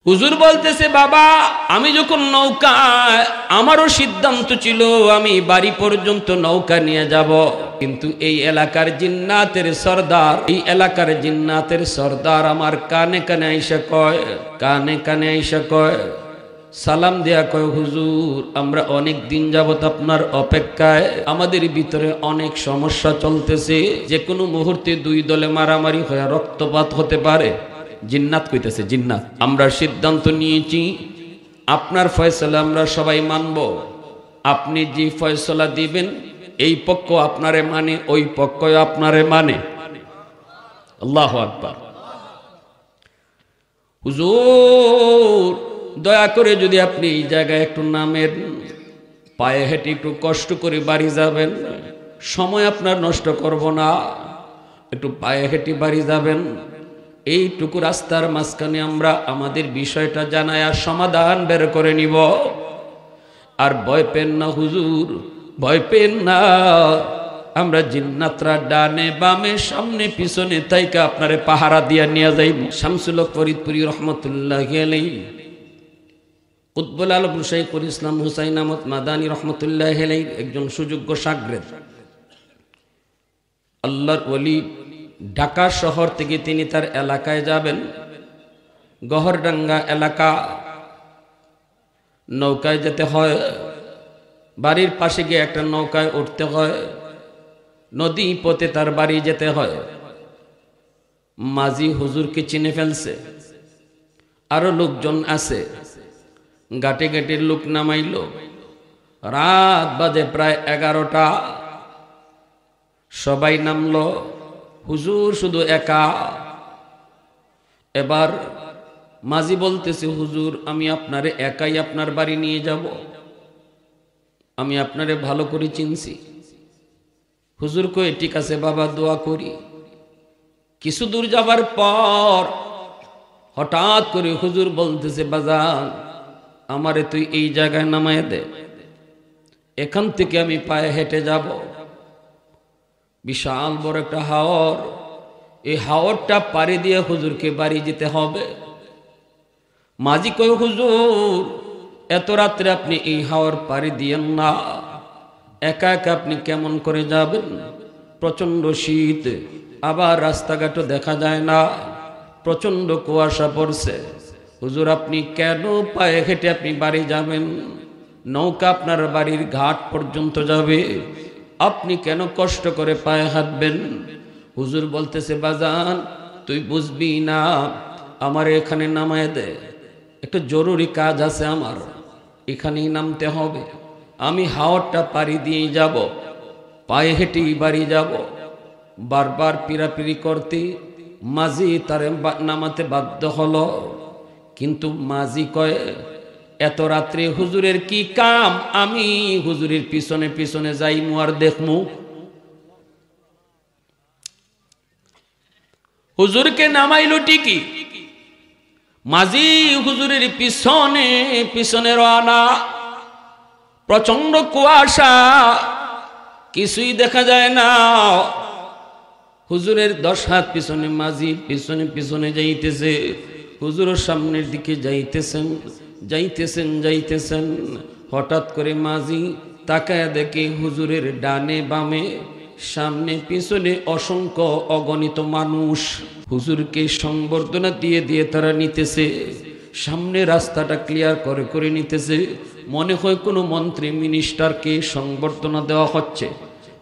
হুজুর বলতেছে, বাবা আমি যখন নৌকায়, আমারও সিদ্ধান্ত ছিল আমি বাড়ি পর্যন্ত নৌকা নিয়ে যাব, কিন্তু এই এলাকার জিন্নাতের সর্দার, এই এলাকার জিন্নাতের সর্দার আমার কানে কানে আইসা কয়, কানে কানে আইসা কয়, সালাম দেয়া কয়, হুজুর আমরা অনেক দিন যাবত আপনার অপেক্ষায়, আমাদের ভিতরে অনেক সমস্যা চলতেছে, যে কোনো মুহূর্তে দুই দলে মারামারি হয়ে রক্তপাত হতে পারে। জিন্নাত কইতেছে, জিন্নাত, আমরা সিদ্ধান্ত নিয়েছি আপনার ফয়সালা আমরা সবাই মানব, আপনি যে ফয়সালা দিবেন এই পক্ষ আপনারে মানে, ওই পক্ষ আপনারে মানে। আল্লাহু আকবার। হুজুর দয়া করে যদি আপনি এই জায়গায় একটু নামেন, পায়ে হেঁটে একটু কষ্ট করে বাড়ি যাবেন, সময় আপনার নষ্ট করব না, একটু পায়ে হেঁটে বাড়ি যাবেন, এইটুকু রাস্তার মাঝখানে আমরা আমাদের বিষয়টা জানায় আর সমাধান বের করে নিব। আর ভয় পেন না হুজুর, ভয় পেন না, আমরা জিন্নাতরা ডানে বামে সামনে পিছনে তাইকা আপনারে পাহারা দিয়া নিয়ে যাইব। শামসুল হক ফরিদপুরি রহমতুল্লাহি আলাইহি, কুতবুল আলম শাইখুল ইসলাম হুসাইন আহমদ মাদানী রহমতুল্লাহি আলাইহি একজন সুযোগ্য শাগরেদ, আল্লাহর ওলি। ঢাকা শহর থেকে তিনি তার এলাকায় যাবেন, গহরডাঙ্গা এলাকা, নৌকায় যেতে হয়, বাড়ির পাশে গিয়ে একটা নৌকায় উঠতে হয়, নদী পথে তার বাড়ি যেতে হয়। মাঝি হুজুরকে চিনে ফেলছে, আরো লোকজন আছে, গাটে গাটে লোক নামাইল, রাত বাজে প্রায় 11টা, সবাই নামলো, হুজুর শুধু একা। এবার মাঝি বলতেছে, হুজুর আমি আপনারে একাই আপনার বাড়ি নিয়ে যাব, আমি আপনারে ভালো করে চিনছি। হুজুর কই, ঠিক আছে বাবা দোয়া করি। কিছু দূর যাবার পর হঠাৎ করে হুজুর বলতেছে, বাজান আমারে তুই এই জায়গায় নামায় দে, এখান থেকে আমি পায়ে হেঁটে যাব। বিশাল বড় একটা হাওর, এই হাওরটা পাড়ি দিয়ে হুজুরকে বাড়ি যেতে হবে। মাঝি কয়, হুজুর এত রাত্রে আপনি এই হাওর পাড়ি দিয়েন না, একা একা আপনি কেমন করে যাবেন, প্রচন্ড শীত, আবার রাস্তাঘাটও দেখা যায় না, প্রচন্ড কুয়াশা পড়ছে। হুজুর আপনি কেন পায়ে হেঁটে আপনি বাড়ি যাবেন, নৌকা আপনার বাড়ির ঘাট পর্যন্ত যাবে, আপনি কেন কষ্ট করে পায়ে হাঁটবেন? হুজুর বলতেছে, বাজান তুই বুঝবি না, আমার এখানে নামায় দে, একটা জরুরি কাজ আছে আমার, এখানেই নামতে হবে, আমি হাওরটা পাড়ি দিয়ে যাব, পায়ে হেঁটেই বাড়ি যাব। বারবার পিরাপিরি করতে মাঝি তারে নামাতে বাধ্য হলো, কিন্তু মাঝি কয়, এত রাত্রে হুজুরের কি কাম, আমি হুজুরের পিছনে পিছনে যাইমু আর দেখমু। হুজুরকে নামাইল ঠিকই, মাঝি হুজুরের পিছনে পিছনে রওনা, প্রচন্ড কুয়াশা, কিছুই দেখা যায় না। হুজুরের 10 হাত পিছনে মাঝি পিছনে পিছনে যাইতেছে, হুজুরের সামনের দিকে যাইতেছেন যাইতেছেন যাইতেছেন। হঠাৎ করে মাঝি তাকায় দেখে হুজুরের ডানে বামে সামনে পিছনে অসংখ্য অগণিত মানুষ হুজুরকে সংবর্ধনা দিয়ে দিয়ে তারা নিতেছে, সামনে রাস্তাটা ক্লিয়ার করে করে নিতেছে। মনে হয় কোনো মন্ত্রী মিনিস্টারকে সংবর্ধনা দেওয়া হচ্ছে,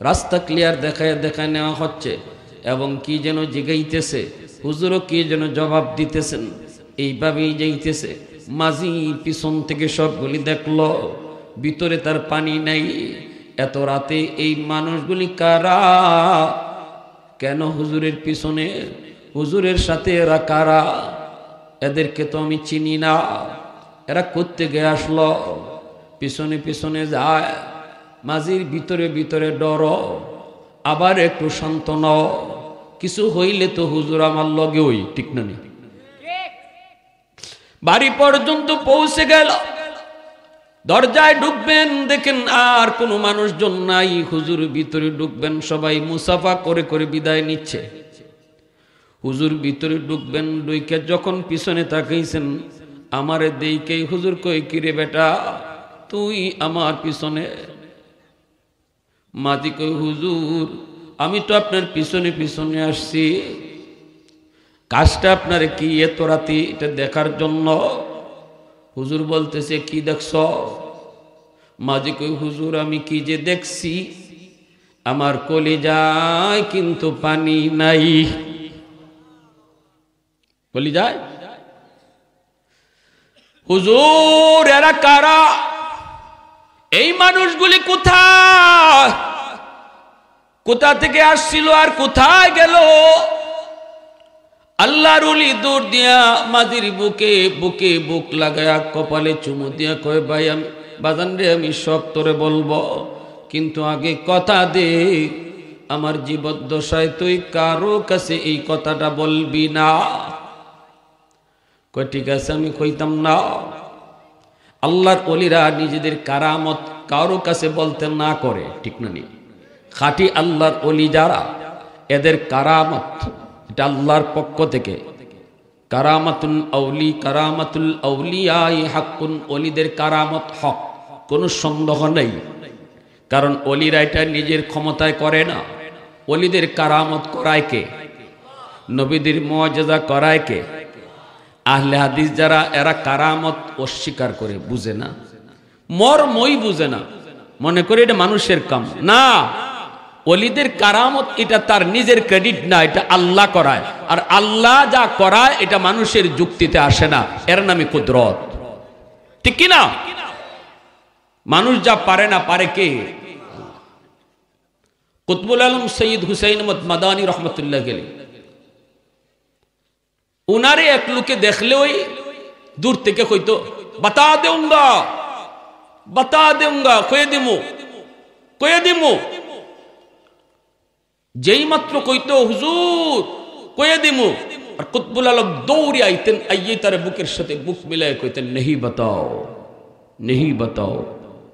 রাস্তা ক্লিয়ার দেখায় দেখায় নেওয়া হচ্ছে, এবং কি যেন জিগাইতেছে, হুজুরও কি যেন জবাব দিতেছেন, এইভাবেই যাইতেছে। মাঝি পিছন থেকে সবগুলি দেখলো, ভিতরে তার পানি নাই। এত রাতে এই মানুষগুলি কারা, কেন হুজুরের পিছনে, হুজুরের সাথে এরা কারা, এদেরকে তো আমি চিনি না, এরা কোত্থেকে আসলো? পিছনে পিছনে যায়। মাঝির ভিতরে ভিতরে ডর, আবার একটু শান্ত নও, কিছু হইলে তো হুজুর আমার লগে ওই, ঠিক না? বাড়ি পর্যন্ত পৌঁছে গেল, দরজায় ঢুকবেন, দেখেন আর কোনো মানুষজন নাই, হুজুর ভিতরে ঢুকবেন, সবাই মুসাফা করে করে বিদায় নিচ্ছে। হুজুর ভিতরে ঢুকবেন, ঢুকে যখন পিছনে তাকাইছেন আমারে দেইকেই হুজুর কই কিরে বেটা তুই আমার পিছনে? মাঝি কই হুজুর আমি তো আপনার পিছনে পিছনে আসছি, কাজটা আপনার কি এত রাতি এটা দেখার জন্য? হুজুর বলতেছে কি দেখছ? মাঝি কই হুজুর আমি কি যে দেখছি, আমার কলিজায় কিন্তু পানি নাই। কলিজায়? হুজুর এরা কারা? এই মানুষগুলি কোথায়, কোথা থেকে আসছিল আর কোথায় গেল? আল্লাহর ওলি দৌড় দিয়া মাঝির বুকে বুকে বুক লাগায়া কপালে চুমু দিয়া কয় ভাই আমি বাজান রে আমি সব তোরে বলবো, কিন্তু আগে কথা দে আমার জীবদ্দশায় তুই কারো কাছে এই কথাটা বলবি না। কয় ঠিক আছে আমি কইতাম না। আল্লাহর ওলিরা নিজেদের কারামত কারো কাছে বলতে না করে, ঠিক না? নি খাঁটি আল্লাহর ওলি যারা, এদের কারামত এটা আল্লাহর পক্ষ থেকে। কারামাতুল আউলি কারামাতুল আউলিয়াই হাক্কুন, ওলিদের কারামত হক, কোনো সন্দেহ নেই। কারণ ওলিরা এটা নিজের ক্ষমতায় করে না, ওলিদের কারামত করায় কে? নবীদের মুআজিজা করায় কে? আহলে হাদিস যারা এরা কারামত অস্বীকার করে, বুঝে না, মর্মই বুঝে না, মনে করে এটা মানুষের কাম না। ওলিদের কারামত এটা তার নিজের ক্রেডিট না, এটা আল্লাহ করায়, আর আল্লাহ যা করায় এটা মানুষের যুক্তিতে আসে না, এর নামে কুদরত, ঠিক কি না? মানুষ যা পারে না পারে কে? কুতবুল আলম সৈয়দ হুসাইন আহমদ মাদানী রহমতুল্লাহ আলাইহি, উনারে এক লোকে দেখলেই দূর থেকে কইতো বাতা দেউঙ্গা, বাতা দেউঙ্গা, কয়ে দিমু, কয়ে দিমু। যেই মাত্র কইতো হুজুর কয়ে দিমু, আর কুতবুল আলম দৌড়ে আইতেন, আইয়ে তার বুকের সাথে বুক মিলায় কইতেন নেহি বাতাও, নেহি বাতাও,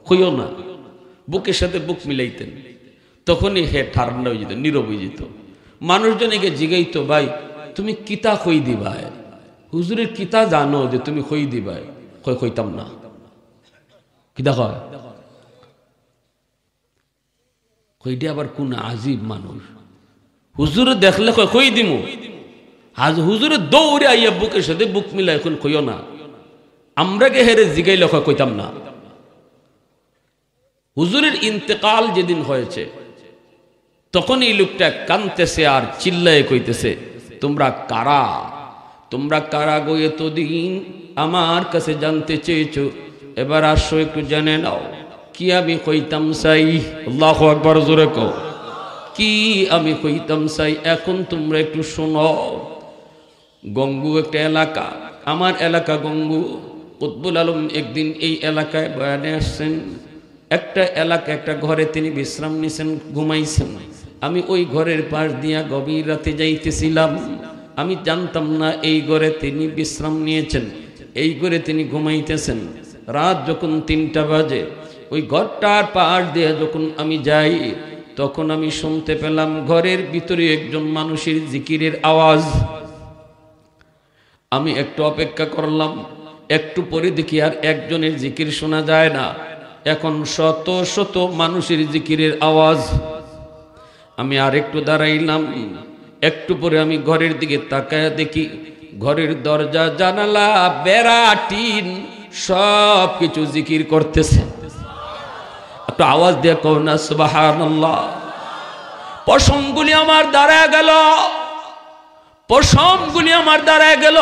কইও না, বুকের সাথে বুক মিলাইতেন। তখনই হে ঠান্ডা হয়ে যেত, নীরব হয়ে যেত। মানুষজনকে জিগাইতো ভাই তুমি কিতা কই দিবাই, হুজুরের কিতা জানো যে তুমি কই দিবাই? কইতাম না। কিতা কয়? কইটা আবার কোন আজীব মানুষ, হুজুরে দেখলে কই দিমু, আজ হুজুরে দৌড়ে আইয়া বুকের সাথে বুক মিলা এখন কইও না, আমরা কে হেরে জিগাইলে কইতাম না। হুজুরের ইন্তেকাল যেদিন হয়েছে তখন এই লোকটা কানতেছে আর চিল্লায় কইতেছে তোমরা কারা, তোমরা কারা গো এতদিন আমার কাছে জানতে চেয়েছো, এবার আসো একটু জেনে নাও কি আমি কইতাম চাই। আল্লাহু আকবার, জোরে কও কি আমি কইতাম চাই। এখন তোমরা একটু শোনো। গঙ্গু একটা এলাকা, আমার এলাকা গঙ্গু। কুতবুল আলম একদিন এই এলাকায় বয়ানে আসছেন। একটা এলাকা, একটা ঘরে তিনি বিশ্রাম নিছেন, ঘুমাইছেন। আমি ওই ঘরের পাশ দিয়া গভীর রাতে যাইতেছিলাম, আমি জানতাম না এই ঘরে তিনি বিশ্রাম নিয়েছেন, এই ঘরে তিনি ঘুমাইতেছেন। রাত যখন 3টা বাজে ওই ঘরটার পাশ দিয়ে যখন আমি যাই তখন আমি শুনতে পেলাম ঘরের ভিতরে একজন মানুষের জিকিরের আওয়াজ। আমি একটু অপেক্ষা করলাম, একটু পরে দেখি আর একজনের জিকির শোনা যায় না, এখন শত শত মানুষের জিকিরের আওয়াজ। আমি আর একটু দাঁড়াইলাম, একটু পরে আমি ঘরের দিকে তাকায় দেখি ঘরের দরজা জানালা বেড়া টিন সব কিছু জিকির করতেছে। একটু আওয়াজ দিয়ে কও না সুবহানাল্লাহ। পশমগুলি আমার দাঁড়ায় গেল, পশমগুলি আমার দাঁড়ায় গেল।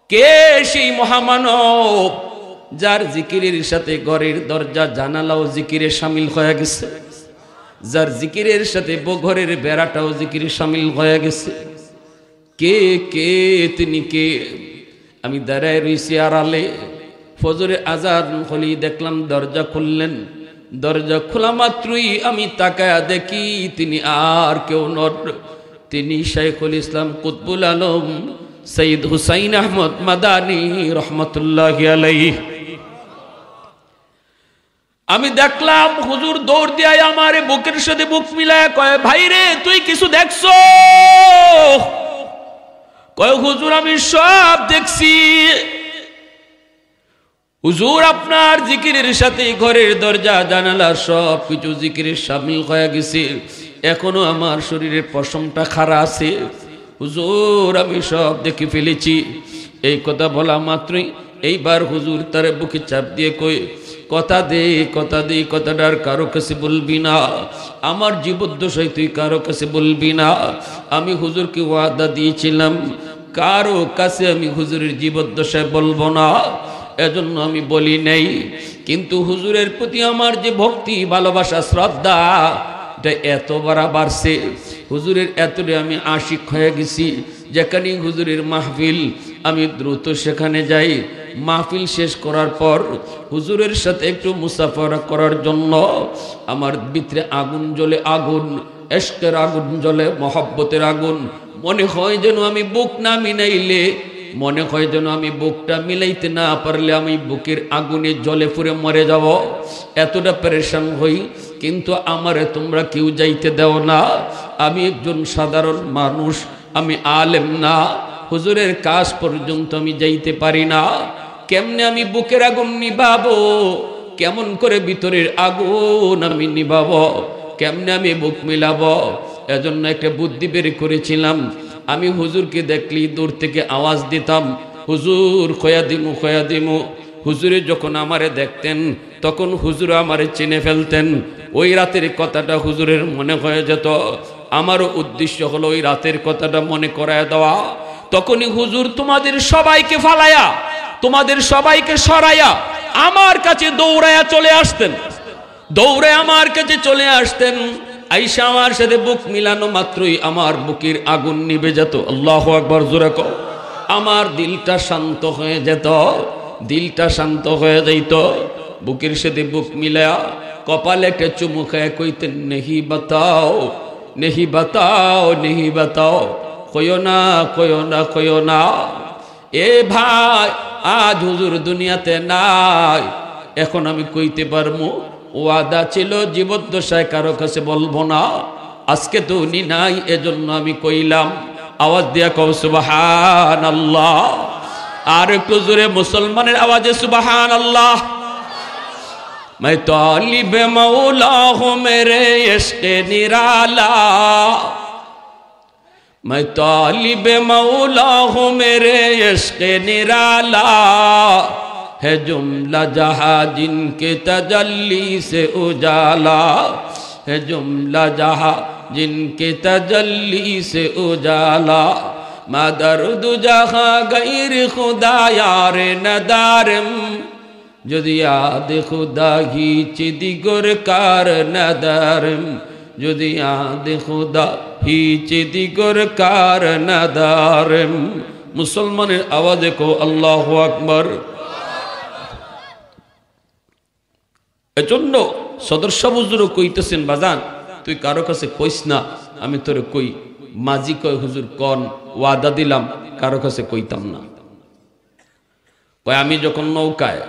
কে সেই মহামানব যার জিকিরের সাথে ঘরের দরজা জানালাও জিকিরে শামিল হয়ে গেছে, যার জিকিরের সাথে ঘরের বেড়াটাও জিকিরে শামিল হয়ে গেছে? কে কে তিনি কে? আমি দাঁড়ায় রইছি আড়ালে। ফজরে আজান হলি দেখলাম দরজা খুললেন। দরজা খোলা মাত্রই আমি তাকায়া দেখি তিনি আর কেউ নন, তিনি শাইখুল ইসলাম কুতবুল আলম সৈয়দ হুসাইন আহমদ মাদানী রহমতুল্লাহি আলাইহি। আমি দেখলাম হুজুর দৌড় দিয়ে আমার বুকের সাথে বুক মিলায় কয় ভাই রে তুই কিছু দেখছো? কয় হুজুর আমি সব দেখছি, হুজুর আপনার জিকিরের সাথে ঘরের দরজা জানালা সব কিছু জিকিরের শামিল হয়ে গেছে, এখনো আমার শরীরের পশমটা খাড়া আছে, হুজুর আমি সব দেখে ফেলেছি। এই কথা বলা মাত্রই এইবার হুজুর তার বুকে চাপ দিয়ে কই, কথা দে কথাটার কারো কাছে বলবি না, আমার জীবদ্দশায় তুই কারো কাছে বলবি না। আমি হুজুরকে ওয়াদা দিয়েছিলাম কারো কাছে আমি হুজুরের জীবদ্দশায় বলবো না, এজন্য আমি বলি নাই। কিন্তু হুজুরের প্রতি আমার যে ভক্তি ভালোবাসা শ্রদ্ধা এটা এত বাড়ছে, হুজুরের এতটা আমি আশিক হয়ে গেছি, যেখানে হুজুরের মাহফিল আমি দ্রুত সেখানে যাই। মাহফিল শেষ করার পর হুজুরের সাথে একটু মুসাফারা করার জন্য আমার ভিতরে আগুন জ্বলে, আগুন ইশকের আগুন জ্বলে, মহব্বতের আগুন। মনে হয় যেন আমি বুক না মিলাইলে, মনে হয় যেন আমি বুকটা মিলাইতে না পারলে আমি বুকের আগুনে জ্বলে পুড়ে মরে যাব, এতটা পেরেশান হই। কিন্তু আমারে তোমরা কেউ যাইতে দাও না, আমি একজন সাধারণ মানুষ, আমি আলেম না, হুজুরের কাজ পর্যন্ত আমি যাইতে পারি না। কেমনে আমি বুকের আগুন নিভাবো, কেমন করে ভিতরের আগুন আমি নিভাবো, কেমনে আমি বুক মিলাবো? এজন্য একটা বুদ্ধি বের করেছিলাম, আমি হুজুরকে দেখলি দূর থেকে আওয়াজ দিতাম, হুজুর খয়া দিমু। হুজুরে যখন আমারে দেখতেন তখন হুজুর আমারে চিনে ফেলতেন। ওই রাতের কথাটা হুজুরের মনে হয়ে যেত, আমারও উদ্দেশ্য হলো ওই রাতের কথাটা মনে করায় দেওয়া। তখনই হুজুর তোমাদের সবাইকে ফালায়া, তোমাদের সবাইকে সরাইয়া আমার কাছে দৌড়ায়া চলে আসতেন, দৌড়ে আমার কাছে চলে আসতেন। আইসা আমার সাথে বুক মিলানো মাত্রই আমার বুকের আগুন নিভে যেত। আল্লাহু আকবার জোরে কও। আমার দিলটা শান্ত হয়ে যেত, দিলটা শান্ত হয়ে যাইত। বুকের সাথে বুক মিলায়া কপালে একটা চুমু খায় কইতেন, নেহি বাতাও নেহি বাতাও নেহি বাতাও, কইও না কইও না কইও না। এ ভাই আজ হুজুর দুনিয়াতে নাই, এখন আমি কইতে পারবো ওয়াদা ছিল জীবদ্দশায় কারো কাছে বলবো না, আজকে তো উনি নাই এজন্য আমি কইলাম। আওয়াজ দিয়া কও সুবহানাল্লাহ। আর একটু জোরে মুসলমানের আওয়াজে সুবহানাল্লাহ। मैं तालिब मौला हूँ मेरे इश्क़ निराला, मैं तालिब मौला हूँ मेरे इश्क़ निराला, है जुमला जहाँ जिनके तजल्ली से उजाला, है जुमला जहाँ जिनके तजल्ली से उजाला, मैं दर्द जहाँ गैर खुदा यार नदारम, যদি আদে খুদা হিচে দিগর কার নাদারম, যদি আদে খুদা হিচে দিগর কার নাদারম। মুসলমানের আওয়াজে কো আল্লাহু আকবার। এজন্য সদস্য হুজুরও কইতেছেন, বাজান তুই কারো কাছে কইস না, আমি তোরে কই। মাঝি কয় হুজুর কন, ওয়াদা দিলাম কারো কাছে কইতাম না। কয় আমি যখন নৌকায়,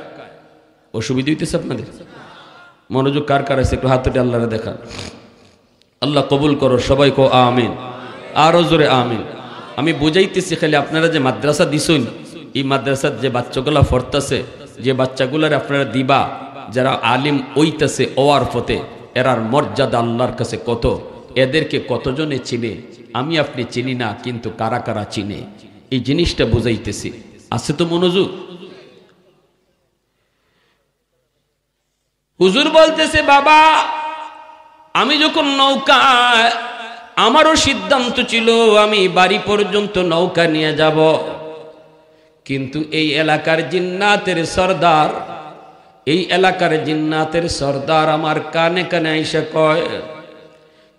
অসুবিধা হইতেছে আপনাদের? মনোযোগ কার কার আছে একটু হাতটি আল্লাহরে দেখান। আল্লাহ কবুল করো, সবাই কো আমিন, আরো জোরে আমিন। আমি বুঝাইতেছি খালি আপনারা যে মাদ্রাসা দিছেন, এই মাদ্রাসার যে বাচ্চাগুলা পড়তেছে, যে বাচ্চাগুলার আপনারা দিবা, যারা আলিম ওইতেছে ওয়ার পথে, এরার মর্যাদা আল্লাহর কাছে কত, এদেরকে কতজনে চিনে আমি আপনি চিনি না, কিন্তু কারা কারা চিনে এই জিনিসটা বুঝাইতেছি। আছে তো মনোযোগ? হুজুর বলতেছে, বাবা আমি যখন নৌকায়, আমারও সিদ্ধান্ত ছিল আমি বাড়ি পর্যন্ত নৌকা নিয়ে যাব, কিন্তু এই এলাকার জিন্নাতের সর্দার, এই এলাকার জিন্নাতের সর্দার আমার কানে কানে আইসা কয়,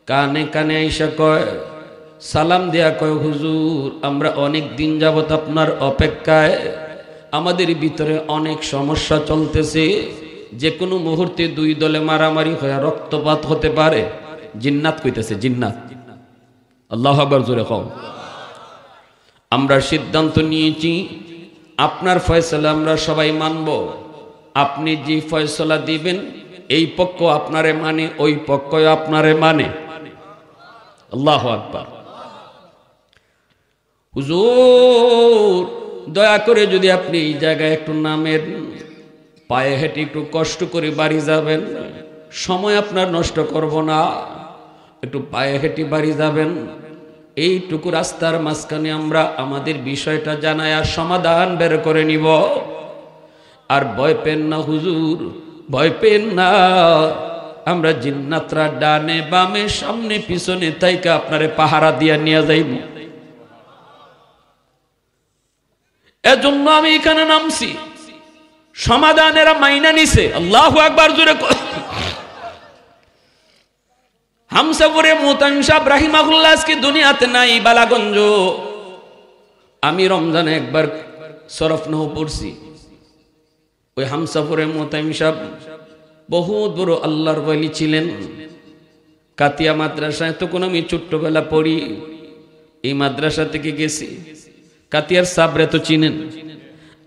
কানে কানে আইসা কয়, সালাম দেয়া কয়, হুজুর আমরা অনেক দিন যাবত আপনার অপেক্ষায়, আমাদের ভিতরে অনেক সমস্যা চলতেছে, যে কোনো মুহূর্তে দুই দলে মারামারি হয়ে রক্তপাত হতে পারে। জিন্নাত কইতেছে, জিন্নাত। আল্লাহু আকবার জোরে কও। আমরা সিদ্ধান্ত নিয়েছি আপনার ফয়সালা আমরা সবাই মানব, আপনি যে ফয়সালা দিবেন এই পক্ষ আপনারে মানে, ওই পক্ষ আপনারে মানে। আল্লাহু আকবার। হুজুর দয়া করে যদি আপনি এই জায়গায় একটু নামেন, পায়ে হেঁটে একটু কষ্ট করে বাড়ি যাবেন, সময় আপনার নষ্ট করব না, একটু পায়ে হেঁটে বাড়ি যাবেন। এইটুকু রাস্তার মাঝখানে আমরা আমাদের বিষয়টা জানায় আর সমাধান বের করে নিব। আর ভয় পেন না হুজুর, ভয় পেন না, আমরা জিন্নাতরা ডানে বামে সামনে পিছনে তাইকা আপনারে পাহারা দিয়া নিয়ে যাইব। এজন্য আমি এখানে নামছি, সমাধান এরা মাইনা নিছে। আল্লাহু আকবার জোরে। হামসাপুরে মুতাইম সাহেব রাহিমাহুল্লাহ আজকে দুনিয়াতে নাই, বালাগঞ্জ। আমি রমজানে একবার শরফনাহ পড়ছি। ওই হামসাপুরে মুতাইম সাহেব বহুত বড় আল্লাহর ওয়ালি ছিলেন। কাতিয়া মাদ্রাসায় তখন আমি ছোট্টবেলা পড়ি, এই মাদ্রাসা থেকে গেছি। কাতিয়ার সাবরে তো চিনেন।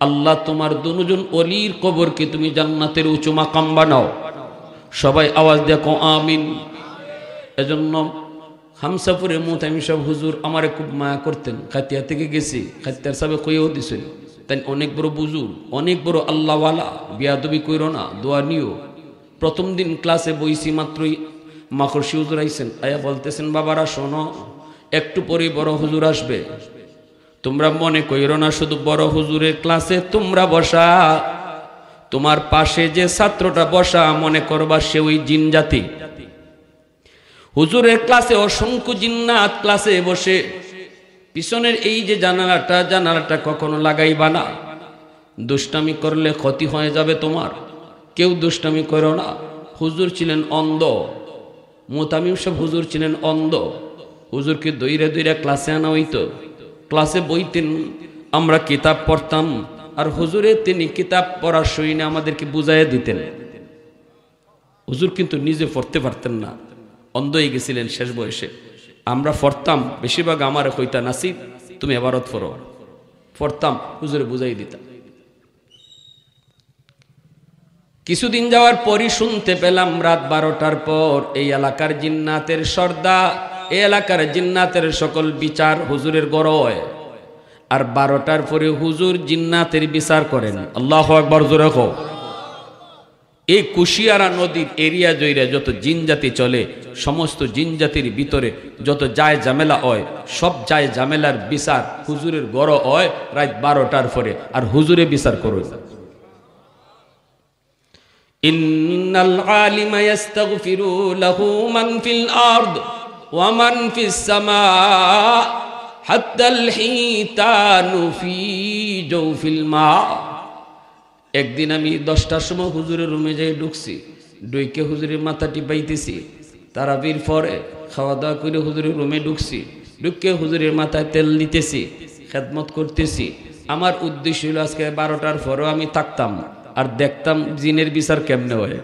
আল্লাহ তোমার দুজন ওলির কবরকে তুমি জান্নাতের উঁচু মাকাম বানাও। সবাই আওয়াজ দেখো আমিন। এজন্য হামসাপুরে মুতাইম সাহেব হুজুর আমারে খুব মায়া করতেন। কাতিয়া থেকে গেছি, কাতিয়ার সাহেব কইও দিছিল, তাই অনেক বড় বুজুর, অনেক বড় আল্লাহওয়ালা, বিয়াদবি কইরো না, দোয়া নিও। প্রথম দিন ক্লাসে বইছি, মাত্রই মাখরশি হুজুর আইছেন, আয়া বলতেছেন বাবারা শোনো, একটু পরে বড় হুজুর আসবে, তোমরা মনে কইরো না শুধু বড় হুজুরের ক্লাসে তোমরা বসা, তোমার পাশে যে ছাত্রটা বসা মনে করবা সে ওই জিন জাতি। হুজুরের ক্লাসে অসংখ্য জিন্নাত ক্লাসে বসে, পিছনের এই যে জানালাটা কখনো লাগাইবা না, দুষ্টামি করলে ক্ষতি হয়ে যাবে তোমার, কেউ দুষ্টামি করো না। হুজুর ছিলেন অন্ধ, মুতামিম সাহেব হুজুর ছিলেন অন্ধ। হুজুরকে দইরা দইরা ক্লাসে আনা হইতো, ক্লাসে বইতেন, আমরা কিতাব পড়তাম, আর হুজুরে তিনি কিতাব পড়ার সইনে আমাদেরকে বুঝাইয়া দিতেন। হুজুর কিন্তু নিজে পড়তে পারতেন না, অন্ধ হয়ে গেছিলেন শেষ বয়সে। আমরা পড়তাম, বেশিরভাগ আমার কইতা নাসিব তুমি এবারত পড়ো, পড়তাম, হুজুরে বুঝাই দিতাম। কিছুদিন যাওয়ার পরই শুনতে পেলাম রাত 12টার পর এই এলাকার জিন্নাতের সর্দা, এই এলাকার জিন্নাতের সকল বিচার হুজুরের গড়য়। আর 12টার পরে হুজুর জিন্নাতের বিচার করেন। আল্লাহু আকবার জোরে কও। এই কুশিয়ারা নদীর এরিয়া জইরা যত জিন জাতি চলে, সমস্ত জিন জাতির ভিতরে যত যায় ঝামেলা হয়, সব যায় ঝামেলার বিচার হুজুরের গড় হয় রাত 12টার পরে, আর হুজুরে বিচার করবে। ইন্নাল আলিমা ইস্তাগফিরু লাহু মান ফিল আরদ ওয়া মান ফিস সামা হাত্তাল হিতানু ফি জাওফিল মা। একদিন আমি 10টার সময় হুজুরের রুমে যাই ঢুকছি, ডুইকে হুজুরের মাথা টিপাইতেছি। তারাবির পরে খাওয়া দাওয়া করে হুজুরের রুমে ঢুকছি, ঢুকে হুজুরের মাথায় তেল দিতেছি, খেদমত করতেছি। আমার উদ্দেশ্য হলো আজকে 12টার পরেও আমি থাকতাম আর দেখতাম জিনের বিচার কেমনে হয়।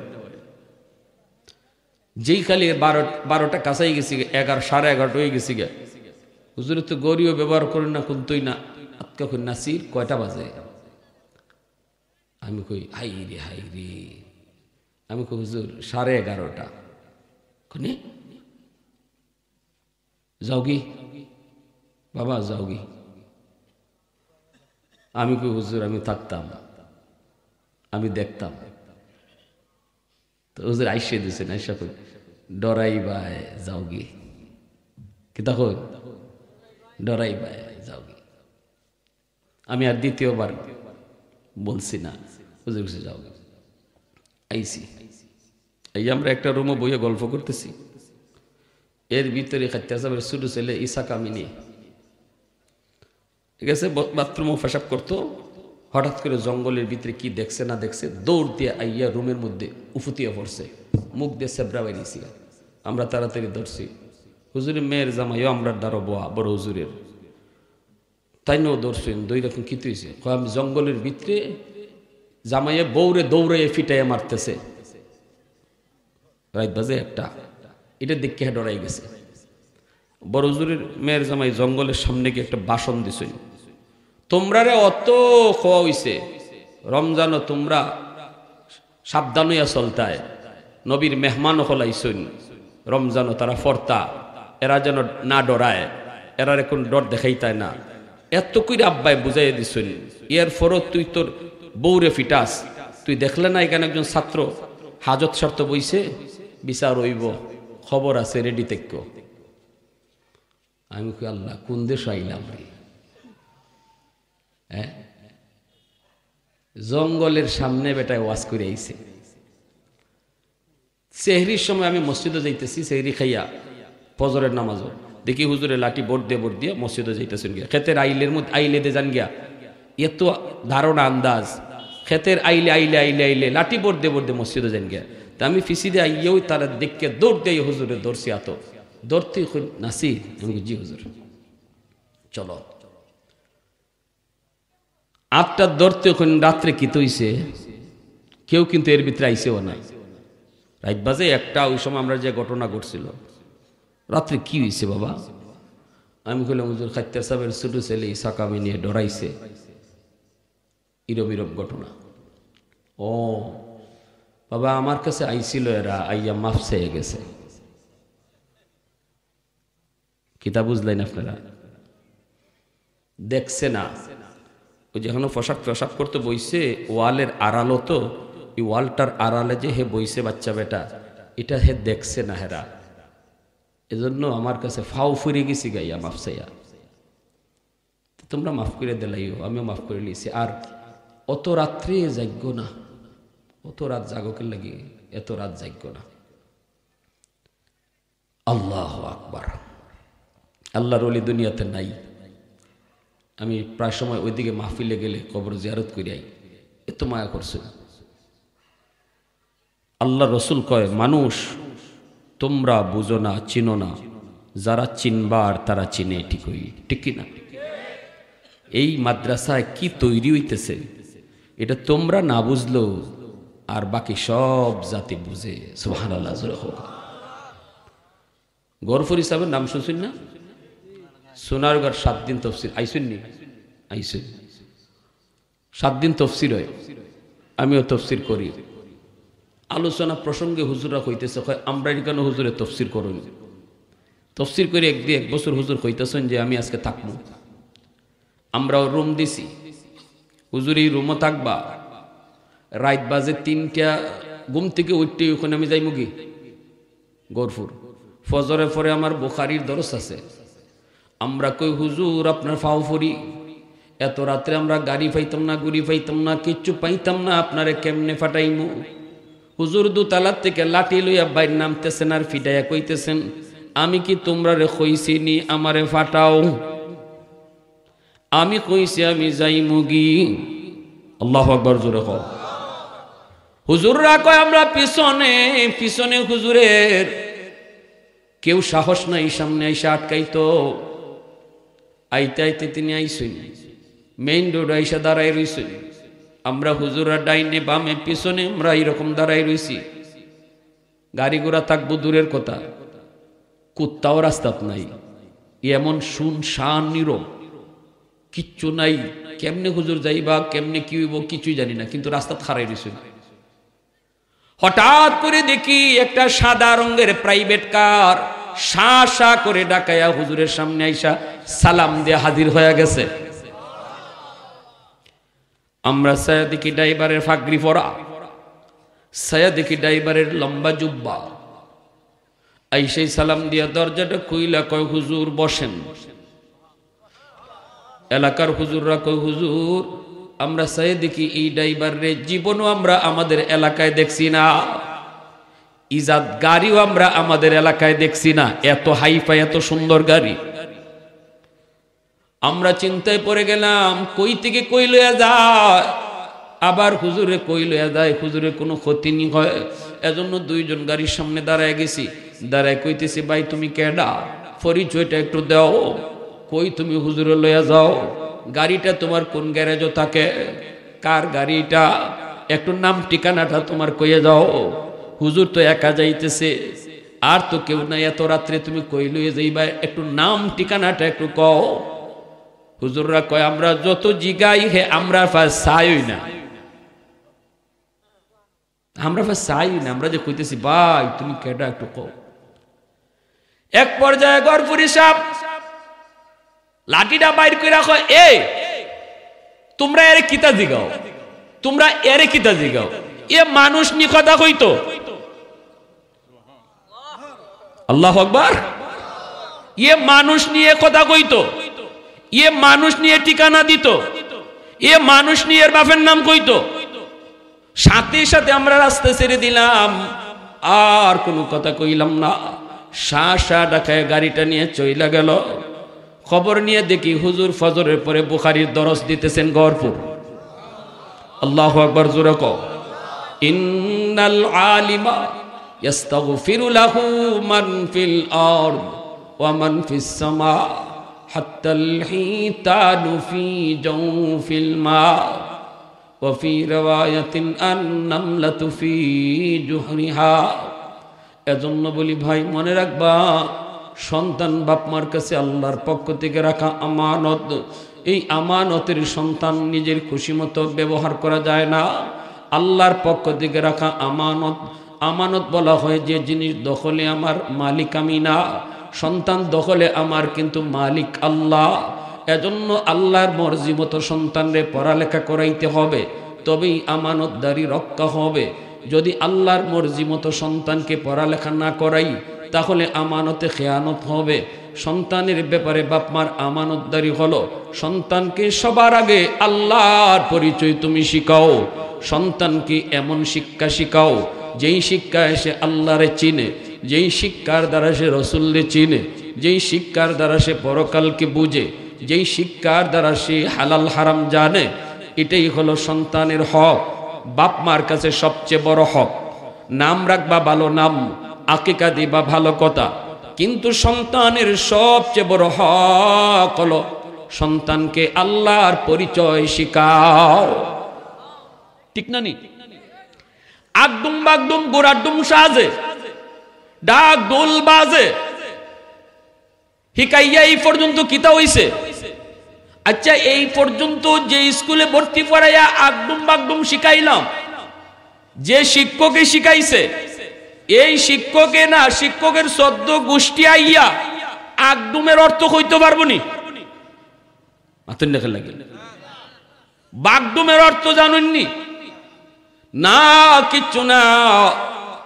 যেই খালি 12টা কাছাই গেছি, 11 সাড়ে 11টা হয়ে গেছি গে। হুজুরের তো গড়িও ব্যবহার করেন না, কোনতই না। আজকে কই নাসির কয়টা বাজে? আমি কই হাই রে, আমি কই হুজুর 11:30। কোনে যাওগি বাবা, যাওগি। আমি কই হুজুর আমি থাকতাম, আমি দেখতাম। তো হুজুর আইসে দিয়েছেন, আইসা কই ডরাই বাই যাওগি, কি তখন ডরাই বাই যাওগি। আমি আর দ্বিতীয়বার বলছি না, হুজুর কাছে যাও। আইসি, এই আমরা একটা রুমে বইয়ে গল্প করতেছি, এর ভিতরে খাত্যাসাবের ছোট ছেলে ইসা কামিনী ঠিক আছে, বাথরুমও পেশাব করতো। হঠাৎ করে জঙ্গলের ভিতরে কি দেখছে না দেখছে, দৌড় দিয়ে আইয়া রুমের মধ্যে উফুতিয়া পড়ছে, মুখ দিয়ে সেবরা বাইরেছি। আমরা তাড়াতাড়ি ধরছি। হুজুরের মেয়ের জামাইও আমরা দ্বারা বড় হুজুরের, তাই নাও ধরছেন। দুই রকম কি হয়েছে, আমি জঙ্গলের ভিতরে জামাইয়ে বৌরে দৌড়াইয়ে ফিটাইয়া মারতেছে, রাত বাজে 1টা। এটা দেখে ডরাই গেছে। বড় হুজুরের মেয়ের জামাই জঙ্গলের সামনে গিয়ে একটা বাসন দিছে, তোমরা রে অত খাওয়া হইছে, রমজানও তোমরা সাবধান হইয়া চলতায়, নবীর মেহমান হলাইছেন, রমজানও তারা ফরতা, এরা যেন না ডরায়, এরা এখন ডর দেখাইতায় না। এত কইরা আব্বাই বুঝাইয়া দিছেন, এর ফরত তুই তোর বউরে ফিটাস, তুই দেখলে না এখানে একজন ছাত্র হাজত শর্ত বইছে, বিচার হইব, খবর আছে, রেডি তেক্য। আমি কই আল্লাহ কোন দেশ আইলাম রে, হ্যাঁ? জঙ্গলের সামনে বেটায় ওয়াজ করে আইছে। সেহরির সময় আমি মসজিদে যাইতেছি, সেহরি খাইয়া ফজরের নামাজও দেখি হুজুরে লাঠি বোট দিয়ে মসজিদে যাইতেছেন গিয়া, ক্ষেতের আইলের মধ্যে আইলে দে যান গিয়া, এত ধারণা আন্দাজ, ক্ষেতের আইলে লাঠি বোট দিয়ে মসজিদে যান গিয়া। তা আমি ফিসিদে আইয়েও তারা দেখকে দৌড় দিয়ে হুজুরে দৌড়ছি, আত দৌড়তে নাসির, আমি জি হুজুর চলো। 8টা দৌড়তে ওখানে রাত্রে কি তৈছে, কেউ কিন্তু এর ভিতরে আইসেও নাই। রাত বাজে 1টা, ওই সময় আমরা যে ঘটনা ঘটছিল, রাত্রে কি হয়েছে বাবা? আমি কইলাম হুজুর খাইতে সাহেবের ছোট ছেলে সাকামে নিয়ে ডরাইছে, ইরব ঘটনা। ও বাবা, আমার কাছে আইছিল, এরা আইয়া মাফ চেয়ে গেছে। কিতা বুঝলেন আপনারা? দেখছে না, ওই যেখানে প্রসাব করতে বইছে, ওয়ালের আড়ালো তো, এই ওয়ালটার আড়ালে যে হে বইছে বাচ্চা বেটা, এটা হে দেখছে না হেরা, এজন্য আমার কাছে ফাও ফুরে গেছি গাইয়া মাফ চাইয়া। তোমরা মাফ করে দিলাইও, আমিও মাফ করে নিয়েছি। আর অত রাত্রে যাগ্য না, অত রাত জাগকের লাগে, এত রাত যাগ্য না। আল্লাহু আকবার। আল্লাহর ওলি দুনিয়াতে নাই। আমি প্রায় সময় ওইদিকে মাহফিলে গেলে কবর জিয়ারত করিয়াই, এত মায়া করছে। আল্লাহ রসুল কয়, মানুষ তোমরা বুঝো না, চিনো না, যারা চিনবার তারা চিনে, ঠিকই ঠিক কিনা? এই মাদ্রাসায় কি তৈরি হইতেছে এটা তোমরা না বুঝলো আর বাকি সব জাতি বুঝে। সুবহানাল্লাহ। গরফুর সাহেবের নাম শুনছেন না? সোনারগড় 7 দিন তফসির আইসেন নি? আইসেন। 7 দিন তফসির হয়, আমিও তফসির করি। আলোচনা প্রসঙ্গে হুজুরা কইতেছে, আমরা কেন হুজুরে তফসির করুন? তফসির করে এক বছর হুজুর কইতেছেন যে আমি আজকে থাকবো, আমরাও রুম দিছি, হুজুর এই রুমও থাকবা। রাত বাজে 3টা, ঘুম থেকে উঠতে ওখানে আমি যাই মুগি গরফুর। ফজরের পরে আমার বুখারীর দরস আছে। আমরা কই হুজুর আপনার ফাও ফরি, এত রাত্রে আমরা গাড়ি পাইতাম না, গুড়ি পাইতাম না, কিচ্ছু পাইতাম না, আপনারে কেমনে ফাটাইমু? হুজুর 2 তালার থেকে লাঠি লইয়া বাইর নামতেছেন আর ফিটাইয়া কইতেছেন, আমি কি তোমরা রে কইছি নি আমারে ফাটাও? আমি কইছি আমি যাই মুগি। আল্লাহু আকবার জোরে কও। হুজুররা কয় আমরা পিছনে হুজুরের কেউ সাহস নাই সামনে আইসা আটকাইতো। আইতে তিনি আইসেন, মেইন রোড আইসা দাঁড়াই রইছেন। আমরা হুজুরা ডাইনে বামে পিছনে আমরা এরকম দাঁড়াই রইছি। গাড়ি ঘোড়া থাকবো দূরের কথা, কুত্তাও রাস্তাত নাই, এমন শুনশান নীরব, কিচ্ছু নাই। কেমনে হুজুর যাইবা, কেমনে কি হইব কিছুই জানি না, কিন্তু রাস্তাত খাড়াই রইছেন। হঠাৎ করে দেখি একটা সাদা রঙের প্রাইভেট কার শা করে ডাকাইয়া হুজুরের সামনে আইসা সালাম দিয়ে হাজির হয়ে গেছে। আমরা ছায়া দেখি ড্রাইভারের ফাগরি পরা, ছায়া দেখি ড্রাইভারের লম্বা জুব্বা। আইসাই সালাম দিয়া দরজাটা খুইলা কয় হুজুর বসেন। এলাকার হুজুররা কয় হুজুর আমরা ছায়া দেখি এই ড্রাইভারের জীবনও আমরা আমাদের এলাকায় দেখছি না, ইজাদ গাড়িও আমরা আমাদের এলাকায় দেখছি না, এত হাইফাই এত সুন্দর গাড়ি। আমরা চিন্তায় পড়ে গেলাম, কই থেকে কই লইয়া যায়, আবার হুজুরে কই লইয়া যায়, হুজুরে কোনো ক্ষতি নি হয়। এজন্য 2 জন গাড়ির সামনে দাঁড়ায় গেছি। দাঁড়ায় কইতেছি, ভাই তুমি কেডা, পরিচয়টা একটু দাও। কই তুমি হুজুরে লইয়া যাও, গাড়িটা তোমার কোন গ্যারেজও থাকে, কার গাড়িটা, একটু নাম ঠিকানাটা তোমার কইয়ে যাও। হুজুর তো একা যাইতেছে, আর তো কেউ নাই, এত রাত্রে তুমি কই লইয়া যাইবা, একটু নাম ঠিকানাটা একটু কও। হুজুররা কয় আমরা যত জিগাই হে আমরা চাই না, আমরা চাই না, আমরা যে কইতেছি ভাই তুমি কেডা একটু কও। এক পর্যায়ে গরপুরি সাহেব লাঠিটা বাইর করে রাখো, এই তোমরা এর কিতা জিগাও, তোমরা এর কিতা জিগাও, এ মানুষ নিয়ে কথা কইতো। আল্লাহু আকবার। এ মানুষ নিয়ে কথা কইতো, এ মানুষ নিয়ে ঠিকানা দিত, এ মানুষ নিয়ে এর বাপের নাম কইতো। সাথে সাথে আমরা রাস্তা ছেড়ে দিলাম, আর কোনো কথা কইলাম না। শাসা ডাকায় গাড়িটা নিয়ে চইলা গেল। খবর নিয়ে দেখি হুজুর ফজরের পরে বুখারীর দরস দিতেছেন গহরপুর। আল্লাহু আকবার, জোরে কও। ইন্নাল আলিমা ইস্তাগফিরু লাহু মান ফিল আরদ ওয়া মান ফিস সামা হাত্তাল হিতানু ফি জাওফিল মা ওয়া ফি riwayatin an-namlatu fi juhriha। এজন্য বলি ভাই, মনে রাখবা, সন্তান বাপ মার কাছে আল্লাহর পক্ষ থেকে রাখা আমানত। এই আমানতের সন্তান নিজের খুশি মতো ব্যবহার করা যায় না। আল্লাহর পক্ষ থেকে রাখা আমানত। আমানত বলা হয় যে জিনিস দখলে আমার মালিক আমি না, সন্তান দখলে আমার, কিন্তু মালিক আল্লাহ। এজন্য আল্লাহর মর্জি মতো সন্তানরে পড়ালেখা করাইতে হবে, তবেই আমানতদারি রক্ষা হবে। যদি আল্লাহর মর্জি মতো সন্তানকে পড়ালেখা না করাই, তাহলে আমানতে খেয়ানত হবে। সন্তানের ব্যাপারে বাপমার আমানতদারি হলো সন্তানকে সবার আগে আল্লাহর পরিচয় তুমি শিখাও। সন্তানকে এমন শিক্ষা শিখাও যেই শিক্ষা সে আল্লাহরে চিনে, যেই শিক্ষার দ্বারা সে রসুলরে চিনে, যেই শিক্ষার দ্বারা সে পরকালকে বুঝে, যেই শিক্ষার দ্বারা সে হালাল হারাম জানে। এটাই হলো সন্তানের হক। বাপ মার কাছে সবচেয়ে বড় হক। নাম রাখবা ভালো নাম, আকিকা দিবা ভালো কথা, কিন্তু সন্তানের সবচেয়ে বড় হক হলো সন্তানকে আল্লাহর পরিচয় শিখাও। ঠিক না নি? আগডুম বাগডুম গোড়াডুম সাজে, ডাক দোল বাজে, হিকাইয়া এই পর্যন্ত কিতা হইছে? আচ্ছা, এই পর্যন্ত যে স্কুলে ভর্তি করাইয়া আগডুম বাগডুম শিখাইলাম, যে শিক্ষকে শিখাইছে, এই শিক্ষকে না, শিক্ষকের 14 গোষ্ঠী আইয়া আগডুমের অর্থ কইতে পারবো নি? মাথুন দেখে লাগে বাগডুমের অর্থ জানেননি না, কিচ্ছু না।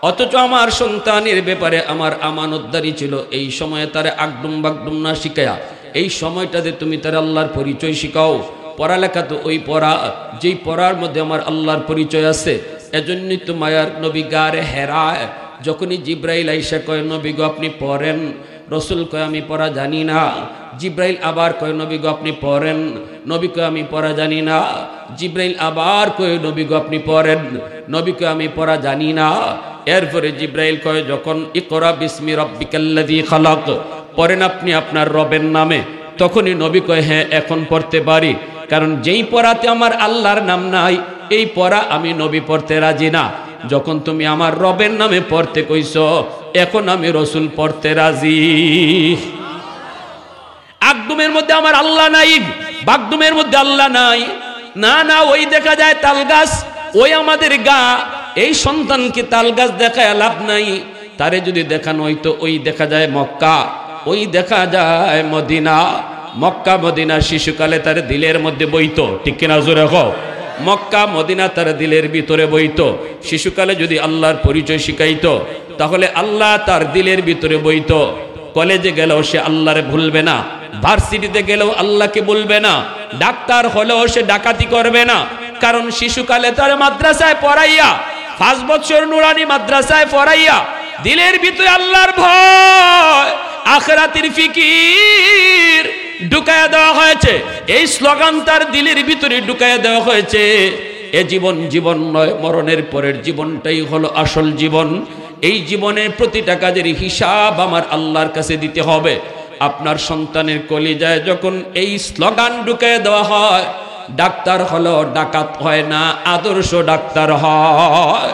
অথচ আমার সন্তানের ব্যাপারে আমার আমানতদারি ছিল এই সময়ে তারে আগডুম বাগডুম না শিখায়া, এই সময়টাতে তুমি তার আল্লাহর পরিচয় শিখাও। পড়ালেখা তো ওই পড়া যেই পড়ার মধ্যে আমার আল্লাহর পরিচয় আছে। এজন্যই তো মায়ার নবী গারে হেরায় যখনই জিব্রাইল আইসা কয় নবী গো আপনি পড়েন, রসুল কয় আমি পড়া জানি না। জিব্রাইল আবার কয় নবী গো আপনি পড়েন, নবী কয় আমি পড়া জানি না। জিব্রাইল আবার কয় নবী গো আপনি পড়েন, নবী কয় আমি পড়া জানি না। এরপরে জিব্রাইল কয় যখন ইকরা বিসমি রাব্বিকাল্লাযী খালাক, পড়েন আপনি আপনার রবের নামে, তখনই নবী কয় হ্যাঁ এখন পড়তে পারি, কারণ যেই পড়াতে আমার আল্লাহর নাম নাই এই পড়া আমি নবী পড়তে রাজি না। যখন তুমি আমার রবের নামে পড়তে কইছো, এখন আমি রসুল পড়তে রাজি। আগডুমের মধ্যে আমার আল্লাহ নাই, বাগডুমের মধ্যে আল্লাহ নাই। না না, ওই দেখা যায় তাল গাছ, ওই আমাদের গা। এই সন্তানকে তাল গাছ দেখায় লাভ নাই। তারে যদি দেখানো হইতো, ওই দেখা যায় মক্কা, ওই দেখা যায় মদিনা। মক্কা মদিনা শিশুকালে তার দিলের মধ্যে বইতো, ঠিক কিনা জোরে কও? মক্কা মদিনা তার দিলের ভিতরে বইতো। শিশুকালে যদি আল্লাহর পরিচয় শিখাইতো, তাহলে আল্লাহ তার দিলের ভিতরে বইতো। কলেজে গেলেও সে আল্লাহরে ভুলবে না, ভার্সিটিতে গেলেও আল্লাহকে বলবে না, ডাক্তার হলেও সে ডাকাতি করবে না। কারণ শিশুকালে তার মাদ্রাসায় পড়াইয়া, 5 বছর নুরানি মাদ্রাসায় পড়াইয়া দিলের ভিতরে আল্লাহর ভয়, আখিরাতের ফিকির ঢুকায়া দেওয়া হয়েছে। এই স্লোগান তার দিলের ভিতরে ঢুকায়া দেওয়া হয়েছে। এ জীবন জীবন নয়, মরণের পরের জীবনটাই হলো আসল জীবন। এই জীবনের প্রতিটা কাজের হিসাব আমার আল্লাহর কাছে দিতে হবে। আপনার সন্তানের কলিজায় যখন এই স্লোগান ঢুকায়া দেওয়া হয়, ডাক্তার হলো ডাকাত হয় না, আদর্শ ডাক্তার হয়।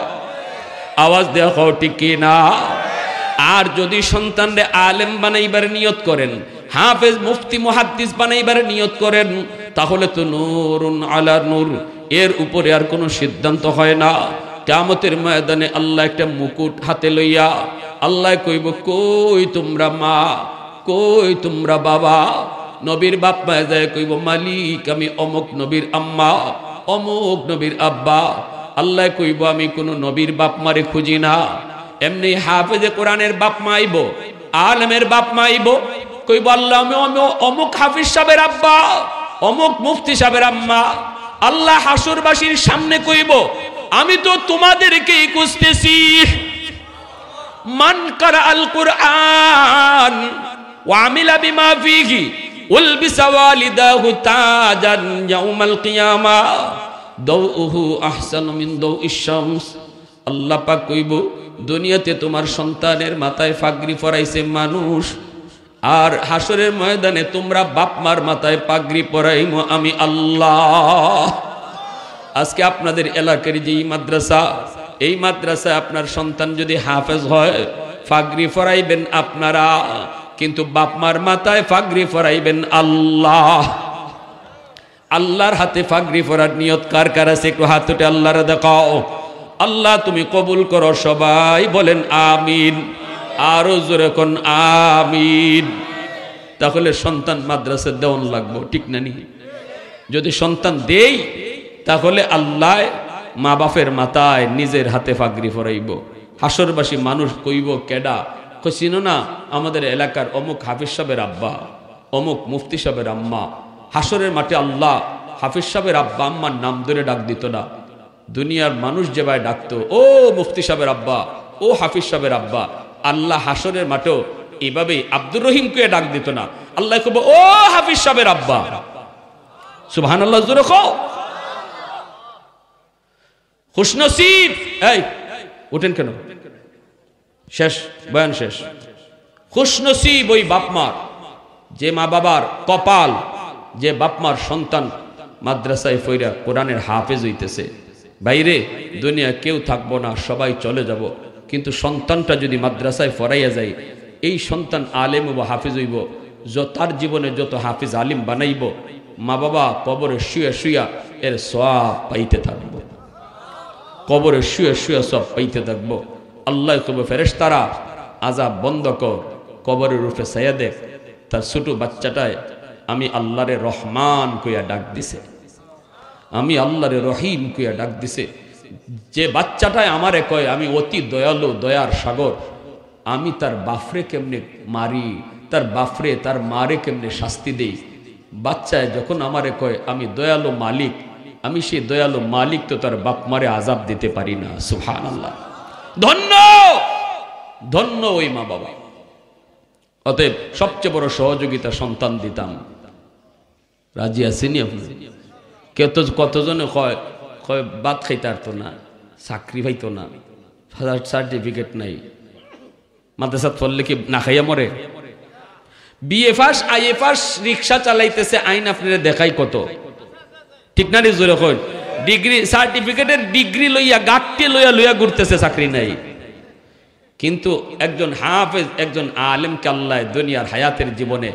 আওয়াজ দেখো ঠিক কিনা? আর যদি সন্তানরে আলেম বানাইবার নিয়ত করেন, হাফেজ মুফতি মুহাদ্দিস বানাইবার নিয়ত করেন, তাহলে তো নূরুন আলা নূর, এর উপরে আর কোনো সিদ্ধান্ত হয় না। কিয়ামতের ময়দানে আল্লাহ একটা মুকুট হাতে লইয়া আল্লাহ কইব, কই তোমরা মা, কই তোমরা বাবা? নবীর বাপ মায় যায় কইব মালিক আমি অমুক নবীর আম্মা, অমুক নবীর আব্বা। আল্লাহ কইব আমি কোনো নবীর বাপ মারে খুঁজি না। এমনি হাফেজে কোরআনের বাপ মা আইব, আলেমের বাপ মা আইব, কইব আল্লাহ আমি অমুক হাফিজ সাহেবের আব্বা, অমুক মুফতি সাহেবের আম্মা। আল্লাহ হাসুরবাসীর সামনে কইব আমি তো তোমাদেরকেই খুঁজতেছি। মান কারা আল কুরআন ওয়া আমিলা বিমা ফিহি উলবিসা ওয়ালিদাহু তাজান ইয়াউমাল কিয়ামা দাউহু আহসানু মিন দাউইশ শামস। আল্লাহ পাক কইব দুনিয়াতে তোমার সন্তানের মাথায় পাগড়ি পরাইছে মানুষ, আর হাসরের ময়দানে তোমরা বাপ মার মাথায় পাগড়ি পরাইমো আমি আল্লাহ। আজকে আপনাদের এলাকার যেই মাদ্রাসা, এই মাদ্রাসায় আপনার সন্তান যদি হাফেজ হয় পাগড়ি পরাইবেন আপনারা, কিন্তু বাপ মার মাথায় পাগড়ি পরাইবেন আল্লাহ। আল্লাহর হাতে পাগড়ি পরার নিয়ত কার কার আছে একটু হাত উঠে আল্লাহরে দেখাও। আল্লাহ তুমি কবুল করো, সবাই বলেন আমিন, আরো জোরে কোন আমিন। তাহলে সন্তান মাদ্রাসা দেওয়ান লাগবো, ঠিক না নি? যদি সন্তান দেই তাহলে আল্লাহ মা বাপের মাথায় নিজের হাতে পাগড়ি পরাইব। হাসরবাসী মানুষ কইব কেডা, চিনো না আমাদের এলাকার অমুক হাফিজ সাহেবের আব্বা, অমুক মুফতি সাহেবের আম্মা। হাসরের মাঠে আল্লাহ হাফিজ সাহেবের আব্বা আম্মার নাম ধরে ডাক দিত না, দুনিয়ার মানুষ যেভাবে ডাকতো ও মুফতি সাহেবের আব্বা, ও হাফিজ সাহেবের আব্বা। আল্লাহ হাসরের মাঠেও এইভাবেই আব্দুর রহিমকে ডাক দিত না, আল্লাহ কব ও হাফিজ সাহেবের আব্বা। সুবহানাল্লাহ জোরে কও। খুশনসিব, এই উঠেন কেন? শেষ বয়ান শেষ। খুশনসিব ওই বাপমার, যে মা বাবার কপাল, যে বাপমার সন্তান মাদ্রাসায় ফইরা কোরআনের হাফেজ হইতেছে। বাইরে দুনিয়া কেউ থাকবো না, সবাই চলে যাব, কিন্তু সন্তানটা যদি মাদ্রাসায় ফরাইয়া যায়, এই সন্তান আলেম বা হাফিজ হইব, তার জীবনে যত হাফিজ আলিম বানাইব, মা বাবা কবরে শুয়ে শুয়া এর সওয়াব পাইতে থাকব, কবরে শুয়ে শুয়ে সব পাইতে থাকবো। আল্লাহ কবে ফেরেশতারা আযাব বন্ধ কর, কবরের রূপে ছায়া দেখ, তার ছোট বাচ্চাটায় আমি আল্লাহরে রহমান কইয়া ডাক দিছে, আমি আল্লাহরে রহিম কইয়া ডাক দিছে। যে বাচ্চাটায় আমারে কয় আমি অতি দয়ালু, দয়ার সাগর, আমি তার বাফরে কেমনে মারি, তার বাফরে তার মারে কেমনে শাস্তি দেই। বাচ্চায় যখন আমারে কয় আমি দয়ালু মালিক, আমি সেই দয়ালু মালিক তো তার বাপ মারে আযাব দিতে পারি না। সুবহানাল্লাহ। ধন্য ধন্য ওই মা বাবা। অতএব সবচেয়ে বড় সহযোগিতা সন্তান দিতাম। রাজি আছেনি আপনি? কতজনে কয় কয় ভাত খাইতে পারতো না, চাকরি পাইতো না, সার্টিফিকেট নাই, মাদ্রাসাত পড়লে কি না খাইয়া মরে? বিএ পাস আইএ পাস রিক্সা চালাইতেছে, আইন আপনারা দেখাই কত, ঠিক না রে? জোরে কই। ডিগ্রি সার্টিফিকেটের ডিগ্রি লইয়া গাঁটটি লইয়া লইয়া ঘুরতেছে, চাকরি নাই। কিন্তু একজন হাফেজ, একজন আলেমকে আল্লাহ দুনিয়ার হায়াতের জীবনে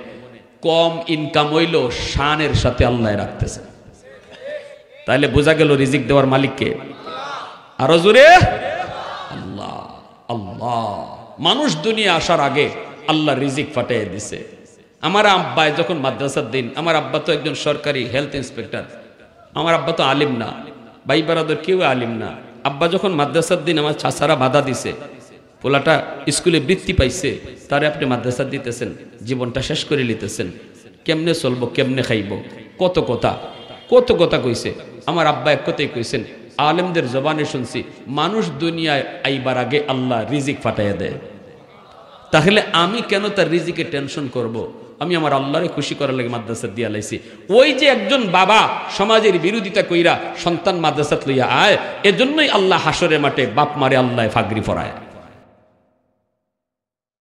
কম ইনকাম হইল শানের সাথে আল্লাহ রাখতেছে। তাইলে বোঝা গেল রিজিক দেওয়ার মালিককে। আরো জোরে আল্লাহ। আল্লাহ মানুষ দুনিয়া আসার আগে আল্লাহ রিজিক ফাটাইয়া দিছে। আমার আব্বাই যখন মাদ্রাসার দিন, আমার আব্বা তো একজন সরকারি হেলথ ইন্সপেক্টর, আমার আব্বা তো আলিম না, ভাই বারাদর কেউ আলিম না। আব্বা যখন মাদ্রাসার দিন আমার চাচারা বাধা দিছে, পোলাটা স্কুলে বৃত্তি পাইছে, তারে আপনি মাদ্রাসা দিতেছেন, জীবনটা শেষ করে নিতেছেন, কেমনে চলবো, কেমনে খাইব, কত কথা কত কথা কইছে। আমার আব্বা এক কথাই কইছেন, আলেমদের জবানে শুনছি মানুষ দুনিয়ায় আইবার আগে আল্লাহ রিজিক ফাটাইয়া দেয়, তাহলে আমি কেন তার রিজিকে টেনশন করব? আমি আমার আল্লাহরে খুশি করার লাগে মাদ্রাসা দিয়া লাইছি। ওই যে একজন বাবা সমাজের বিরোধিতা কইরা সন্তান মাদ্রাসাত লইয়া আয়, এজন্যই আল্লাহ হাসরের মাঠে বাপ মারে আল্লাহ ফাগরি পরায়।